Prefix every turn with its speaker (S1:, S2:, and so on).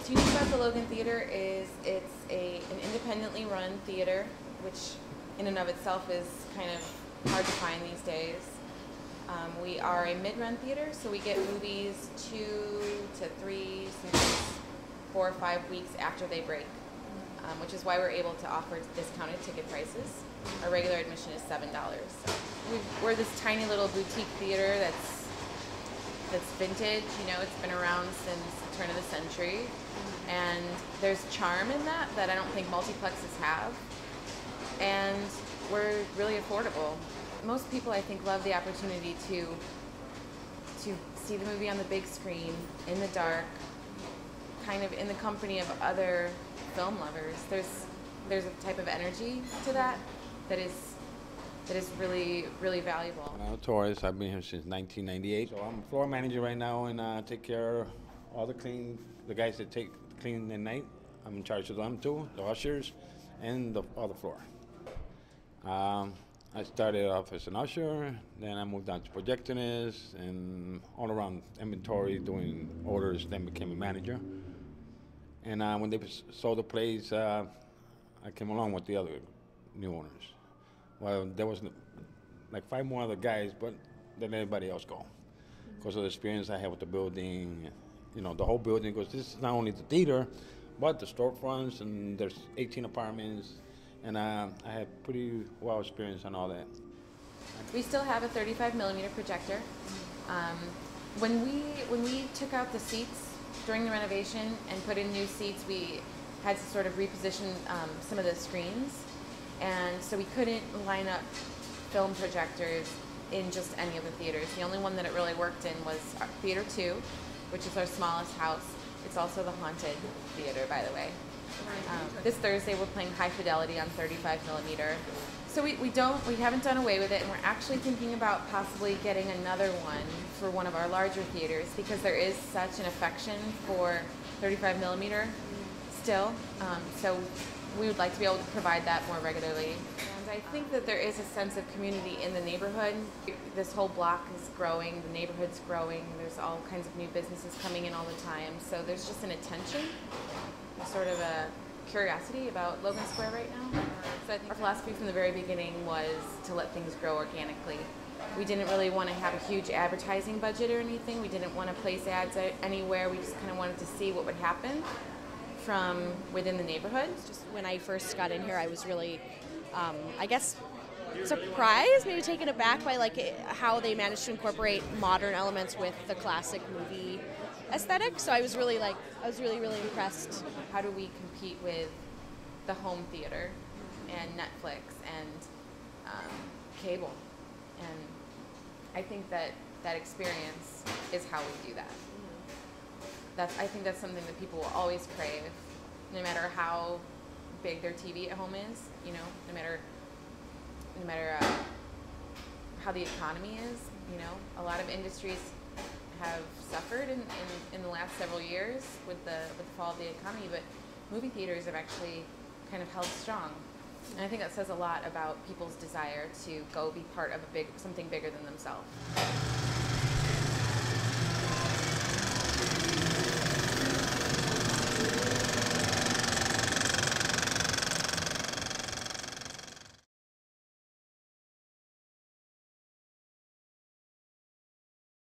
S1: What's unique about the Logan Theatre is it's an independently run theater, which in and of itself is kind of hard to find these days. We are a mid-run theater, so we get movies 2 to 3, sometimes 4 or 5 weeks after they break, which is why we're able to offer discounted ticket prices. Our regular admission is $7. So we're this tiny little boutique theater that's vintage. You know, it's been around since the turn of the century, and there's charm in that I don't think multiplexes have, and we're really affordable. Most people, I think, love the opportunity to see the movie on the big screen, in the dark, kind of in the company of other film lovers. There's a type of energy to that is really, really valuable.
S2: I'm Torres. I've been here since 1998. So I'm floor manager right now, and take care of all the guys that clean at night. I'm in charge of them too, the ushers, and all the floor. I started off as an usher, then I moved on to projectionist and all around inventory, doing orders, then became a manager. And when they sold the place, I came along with the other new owners. Well, there was like 5 more other guys, but then everybody else go. Because of the experience I had with the building, you know, the whole building, because this is not only the theater, but the storefronts, and there's 18 apartments. And I had pretty well experience on all that.
S1: We still have a 35mm projector. When we took out the seats during the renovation and put in new seats, we had to sort of reposition some of the screens, and so we couldn't line up film projectors in just any of the theaters. The only one that it really worked in was Theater 2, which is our smallest house. It's also the haunted theater, by the way. This Thursday we're playing High Fidelity on 35mm. So we haven't done away with it, and we're actually thinking about possibly getting another one for one of our larger theaters, because there is such an affection for 35mm still. So we would like to be able to provide that more regularly. And I think that there is a sense of community in the neighborhood. This whole block is growing, the neighborhood's growing, there's all kinds of new businesses coming in all the time. So there's just an attention, sort of a curiosity about Logan Square right now. So I think our philosophy from the very beginning was to let things grow organically. We didn't really want to have a huge advertising budget or anything. We didn't want to place ads anywhere. We just kind of wanted to see what would happen from within the neighborhood.
S3: Just when I first got in here, I was really, I guess, surprised, maybe taken aback by how they managed to incorporate modern elements with the classic movie aesthetic. So I was really really impressed.
S1: How do we compete with the home theater and Netflix and cable? And I think that experience is how we do that. I think that's something that people will always crave, no matter how big their TV at home is. You know, no matter how the economy is. You know, a lot of industries have suffered in the last several years with the fall of the economy, but movie theaters have actually kind of held strong. And I think that says a lot about people's desire to go be part of something bigger than themselves.